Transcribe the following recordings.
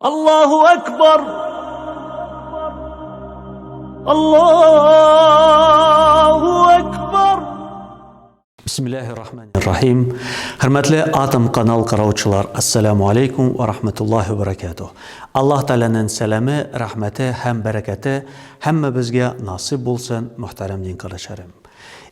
Allahu Ekber. Allahu Ekber. Bismillahirrahmanirrahim. Hürmetli Atom kanal karavçılar, Assalamu alaikum ve rahmetullahi ve berekatuh. Allah Teala'nın selamı, rahmeti, hem bereketi, hem bizge nasip bulsun muhterem din kardeşlerim.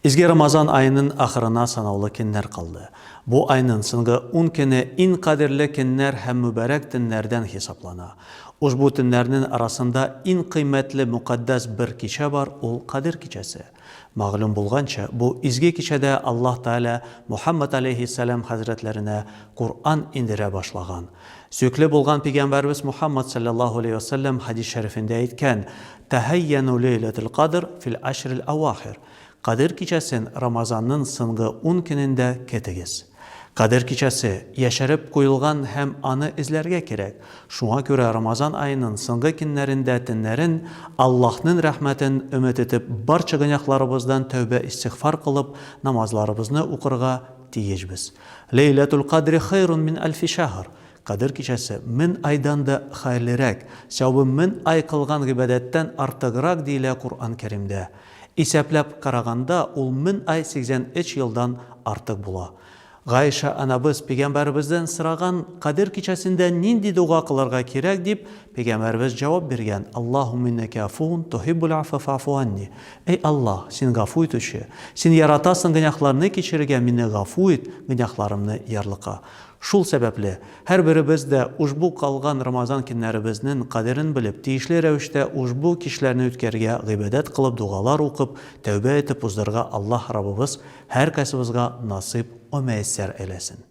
İzgi Ramazan ayının ahırına sanavlı kinler kaldı. Bu ayının sınıgı 10 kini in kadirli kinler hem mübarek dinlerden hesaplana. Ucbu dinlerinin arasında in kıymetli mukaddes bir kiçe var, o Kadir kiçesi. Mağlum bulgança bu izgi kiçede Allah Teala Muhammed Aleyhisselam Hazretlerine Kur'an indire başlagan. Sökle bulgan Peygamberimiz Muhammed sallallahu aleyhi ve sellem hadis-i şerifinde aytken "Tehayyenu leyletil kadr fil ashril awahir." Kadir kiçesin Ramazan'ın sınıgı 10 kininde ketigiz. Kadir kiçesi yaşarıp koyulgan hem anı izlerge gerek. Şuna göre Ramazan ayının sınıgı kinlerinde dinlerin Allah'ın rahmetin ümit etip barça günahlarımızdan tövbe istiğfar kılıp namazlarımızı okurga tiyecbiz. Leyletul kadri hayrun min alfi şahr. Kadir kiçesi min aydan da hayırlırek, sevabı min ay kılgan ibadetten artıgırak dile Kur'an-ı Kerim'de. İseplep karaganda ol min ay 83 yıldan artık bula. Gayşe anabız Peygamberimizden sıragan Kadir kiçesinde nindi dua kılarga kerek deyip Peygamberimiz cevap bergen. Allahümme inneke afun tuhibbul affe fa'fu anni. Ey Allah, sen gafu etuşu. Sen yaratasın günahlarını keçirge minne gafu et, günahlarımını yarlıqa. Şul sebeple her birimiz de ucbu kalgan Ramazan kinlerimizin kaderini bilip tiyişli revişte ucbu kişilerini ötkerge gıbedet kılıp dualar okup tövbe etip uzdırga Allah Rabbimiz her kasımızga nasip o müyesser eylesin.